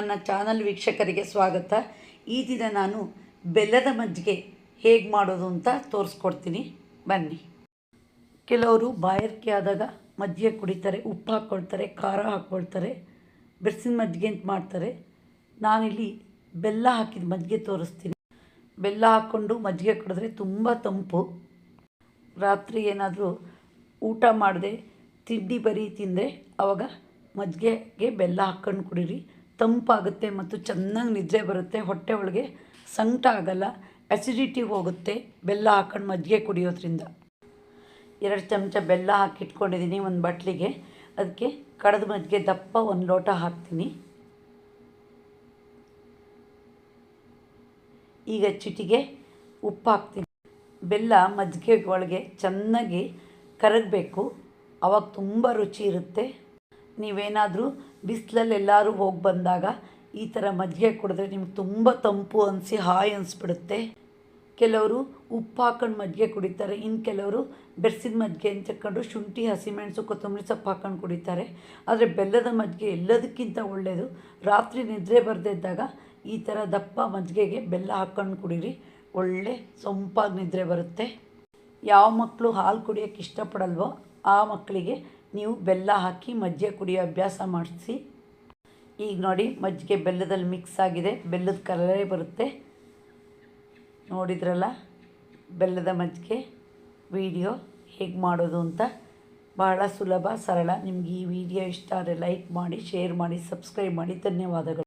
ನನ್ನ ಚಾನಲ್ ವೀಕ್ಷಕರಿಗೆ ಸ್ವಾಗತ. ಈ ದಿನ ನಾನು ಬೆಲ್ಲದ ಮಜ್ಜಿಗೆ ಹೇಗೆ ಮಾಡೋದು ಅಂತ ತೋರಿಸ್ಕೊಡ್ತೀನಿ, ಬನ್ನಿ. ಕೆಲವರು ಬಾಯಾರಿಕೆ ಆದಾಗ ಮಜ್ಜಿಗೆ ಕುಡಿತಾರೆ, ಉಪ್ಪು ಹಾಕ್ಕೊಳ್ತಾರೆ, ಖಾರ ಹಾಕ್ಕೊಳ್ತಾರೆ, ಬೆರ್ಸಿನ ಮಜ್ಜಿಗೆ ಅಂತ ಮಾಡ್ತಾರೆ. ನಾನಿಲ್ಲಿ ಬೆಲ್ಲ ಹಾಕಿದ ಮಜ್ಜಿಗೆ ತೋರಿಸ್ತೀನಿ. ಬೆಲ್ಲ ಹಾಕ್ಕೊಂಡು ಮಜ್ಜಿಗೆ ಕುಡಿದ್ರೆ ತುಂಬ ತಂಪು. ರಾತ್ರಿ ಏನಾದರೂ ಊಟ ಮಾಡದೆ ತಿಂಡಿ ಬರೀ ತಿಂದರೆ ಆವಾಗ ಮಜ್ಜಿಗೆಗೆ ಬೆಲ್ಲ ಹಾಕ್ಕೊಂಡು ಕುಡೀರಿ. ತಂಪಾಗುತ್ತೆ ಮತ್ತು ಚೆನ್ನಾಗಿ ನಿದ್ರೆ ಬರುತ್ತೆ. ಹೊಟ್ಟೆ ಒಳಗೆ ಸಂಕಟ ಆಗಲ್ಲ, ಅಸಿಡಿಟಿ ಹೋಗುತ್ತೆ ಬೆಲ್ಲ ಹಾಕ್ಕೊಂಡು ಮಜ್ಜಿಗೆ ಕುಡಿಯೋದ್ರಿಂದ. 2 ಚಮಚ ಬೆಲ್ಲ ಹಾಕಿಟ್ಕೊಂಡಿದ್ದೀನಿ ಒಂದು ಬಟ್ಲಿಗೆ. ಅದಕ್ಕೆ ಕಡದ ಮಜ್ಜಿಗೆ ದಪ್ಪ 1 ಲೋಟ ಹಾಕ್ತೀನಿ. ಈಗ ಚಿಟಿಗೆ ಉಪ್ಪು ಹಾಕ್ತೀನಿ. ಬೆಲ್ಲ ಮಜ್ಜಿಗೆ ಒಳಗೆ ಚೆನ್ನಾಗಿ ಕರಗಬೇಕು, ಆವಾಗ ತುಂಬ ರುಚಿ ಇರುತ್ತೆ. ನೀವೇನಾದರೂ ಬಿಸಿಲಲ್ಲೆಲ್ಲರೂ ಹೋಗಿ ಬಂದಾಗ ಈ ಥರ ಮಜ್ಜಿಗೆ ಕುಡಿದ್ರೆ ನಿಮ್ಗೆ ತುಂಬ ತಂಪು ಅನಿಸಿ ಹಾಯ್ ಅನಿಸ್ಬಿಡುತ್ತೆ. ಕೆಲವರು ಉಪ್ಪು ಹಾಕೊಂಡು ಮಜ್ಜಿಗೆ ಕುಡಿತಾರೆ, ಇನ್ನು ಕೆಲವರು ಬೆರ್ಸಿದ ಮಜ್ಜಿಗೆ ಅಂತಕೊಂಡು ಶುಂಠಿ, ಹಸಿಮೆಣಸು, ಕೊತ್ತಂಬರಿ ಸೊಪ್ಪು ಹಾಕೊಂಡು ಕುಡಿತಾರೆ. ಆದರೆ ಬೆಲ್ಲದ ಮಜ್ಜಿಗೆ ಎಲ್ಲದಕ್ಕಿಂತ ಒಳ್ಳೆಯದು. ರಾತ್ರಿ ನಿದ್ರೆ ಬರದೇ ಇದ್ದಾಗ ಈ ಥರ ದಪ್ಪ ಮಜ್ಜಿಗೆಗೆ ಬೆಲ್ಲ ಹಾಕ್ಕೊಂಡು ಕುಡೀರಿ, ಒಳ್ಳೆ ಸೊಂಪಾಗಿ ನಿದ್ರೆ ಬರುತ್ತೆ. ಯಾವ ಮಕ್ಕಳು ಹಾಲು ಕುಡಿಯೋಕ್ಕೆ ಇಷ್ಟಪಡಲ್ವೋ ಆ ಮಕ್ಕಳಿಗೆ ನೀವು ಬೆಲ್ಲ ಹಾಕಿ ಮಜ್ಜಿಗೆ ಕುಡಿಯೋ ಅಭ್ಯಾಸ ಮಾಡಿಸಿ. ಈಗ ನೋಡಿ, ಮಜ್ಜಿಗೆ ಬೆಲ್ಲದಲ್ಲಿ ಮಿಕ್ಸ್ ಆಗಿದೆ, ಬೆಲ್ಲದ ಕಲರೇ ಬರುತ್ತೆ. ನೋಡಿದ್ರಲ್ಲ ಬೆಲ್ಲದ ಮಜ್ಜಿಗೆ ವಿಡಿಯೋ ಹೇಗೆ ಮಾಡೋದು ಅಂತ. ಬಹಳ ಸುಲಭ, ಸರಳ. ನಿಮ್ಗೆ ಈ ವಿಡಿಯೋ ಇಷ್ಟ ಆದರೆ ಲೈಕ್ ಮಾಡಿ, ಶೇರ್ ಮಾಡಿ, ಸಬ್ಸ್ಕ್ರೈಬ್ ಮಾಡಿ. ಧನ್ಯವಾದಗಳು.